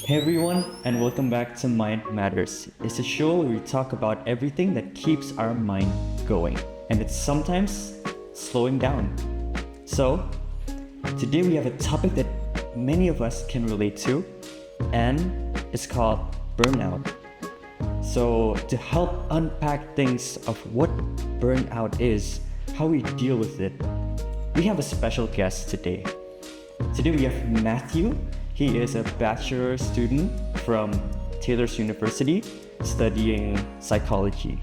Hey everyone, and welcome back to Mind Matters. It's a show where we talk about everything that keeps our mind going, and it's sometimes slowing down. So, today we have a topic that many of us can relate to, and it's called burnout. So, to help unpack things of what burnout is, how we deal with it, we have a special guest today. Today we have Matthew. He is a bachelor student from Taylor's University studying psychology.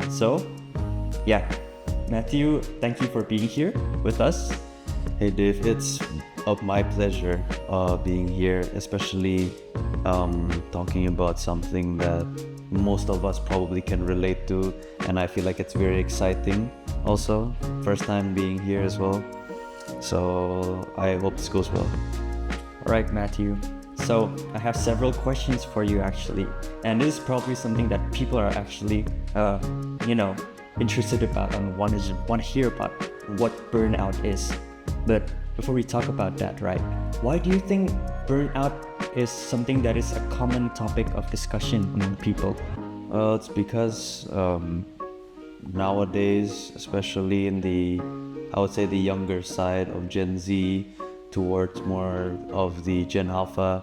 So, yeah, Matthew, thank you for being here with us. Hey Dave, it's of my pleasure being here, especially talking about something that most of us probably can relate to, and I feel like it's very exciting also. First time being here as well, so I hope this goes well. All right, Matthew. So, I have several questions for you actually, and this is probably something that people are actually, interested about and want to hear about what burnout is. But before we talk about that, right? Why do you think burnout is something that is a common topic of discussion among people? Well, it's because nowadays, especially in I would say the younger side of Gen Z towards more of the Gen Alpha,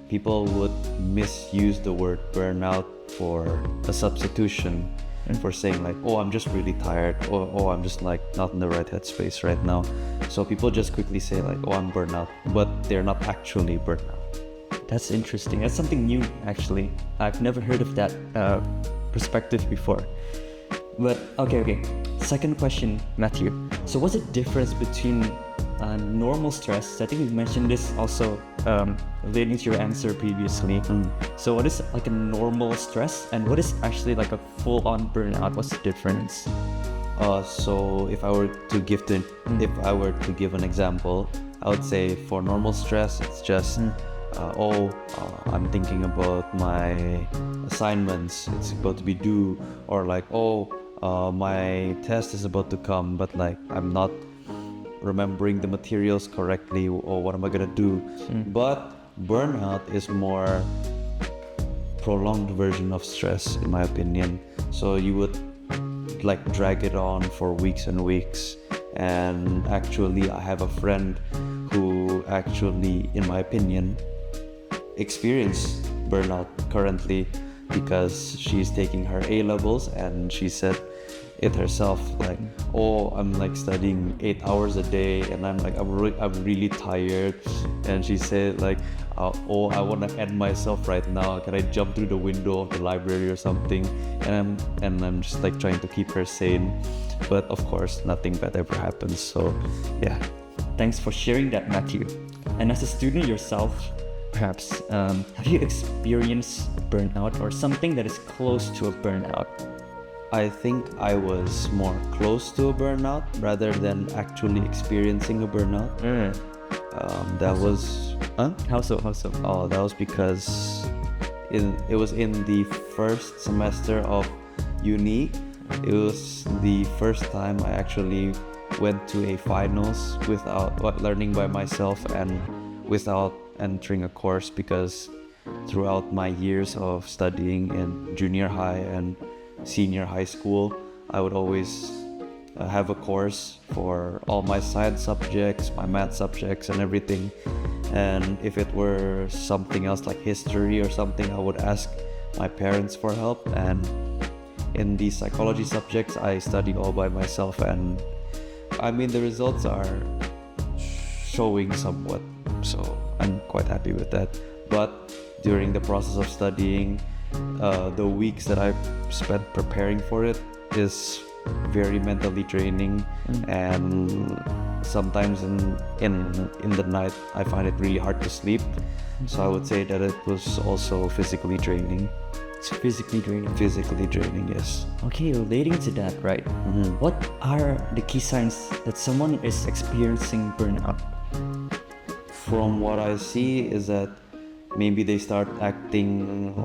people would misuse the word burnout for a substitution and for saying like, oh, I'm just really tired, or oh, I'm just like not in the right headspace right now. So people just quickly say like, oh, I'm burnout, but they're not actually burnout. That's interesting. That's something new actually. I've never heard of that perspective before. But okay. Second question, Matthew. So what's the difference between normal stress? I think you mentioned this also relating to your answer previously. So what is like a normal stress and what is actually like a full-on burnout? What's the difference? So if I were to give an example, I would say for normal stress, it's just I'm thinking about my assignments, it's about to be due, or like my test is about to come, but like I'm not remembering the materials correctly, or what am I gonna do? But burnout is more prolonged version of stress, in my opinion. So you would like drag it on for weeks and weeks. And actually, I have a friend who actually, in my opinion, experienced burnout currently, because she's taking her A levels, and she said it herself, like, I'm like studying 8 hours a day, and I'm really tired. And she said like, I want to end myself right now, can I jump through the window of the library or something? And I'm just like trying to keep her sane, but of course nothing bad ever happens. So yeah, thanks for sharing that, Matthew. And as a student yourself, perhaps have you experienced burnout or something that is close to a burnout? I think I was more close to a burnout rather than actually experiencing a burnout. That was How so? Oh, that was because it was in the first semester of uni. It was the first time I actually went to a finals without learning by myself and without entering a course, because throughout my years of studying in junior high and senior high school, I would always have a course for all my science subjects, my math subjects and everything. And if it were something else like history or something, I would ask my parents for help. And in the psychology subjects, I studied all by myself, and I mean the results are showing somewhat, so I'm quite happy with that. But during the process of studying, the weeks that I spent preparing for it is very mentally draining, and sometimes in the night I find it really hard to sleep. So I would say that it was also physically draining. It's physically draining. Physically draining, yes. Okay, relating to that, right? What are the key signs that someone is experiencing burnout? From what I see is that maybe they start acting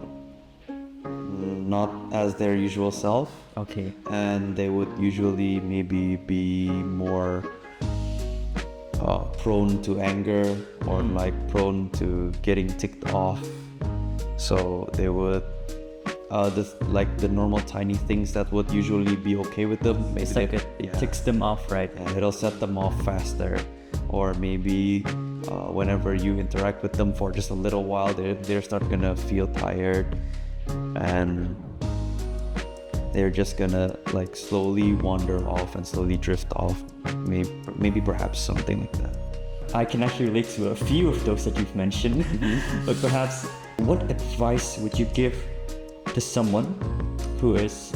not as their usual self. Okay. And they would usually maybe be more prone to anger, or like prone to getting ticked off So they would like the normal tiny things that would usually be okay with them. Maybe It's like it ticks them off, right? yeah, it'll set them off faster. Or maybe whenever you interact with them for just a little while, they're start gonna feel tired, and they're just gonna like slowly wander off and slowly drift off. Maybe perhaps something like that. I can actually relate to a few of those that you've mentioned. But perhaps, what advice would you give to someone who is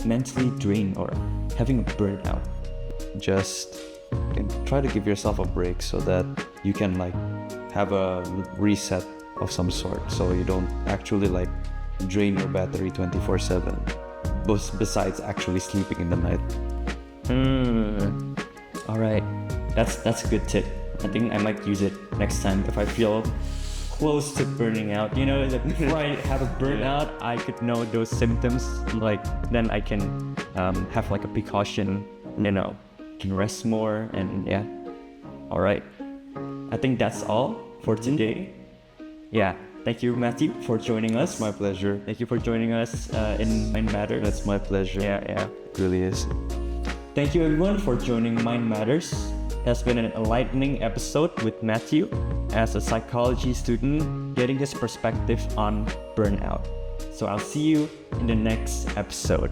mentally drained or having a burnout? Just try to give yourself a break so that you can like have a reset of some sort, so you don't actually like drain your battery 24/7 besides actually sleeping in the night. All right, that's a good tip. I think I might use it next time if I feel close to burning out. You know, like before I have a burnout, I could know those symptoms. Like then I can have like a precaution. You know, can rest more, and yeah. All right, I think that's all for today. Yeah, thank you, Matthew, for joining us. It's my pleasure. Thank you for joining us in Mind Matters. That's my pleasure. Yeah. It really is. Thank you everyone for joining Mind Matters. It has been an enlightening episode with Matthew as a psychology student getting his perspective on burnout. So I'll see you in the next episode.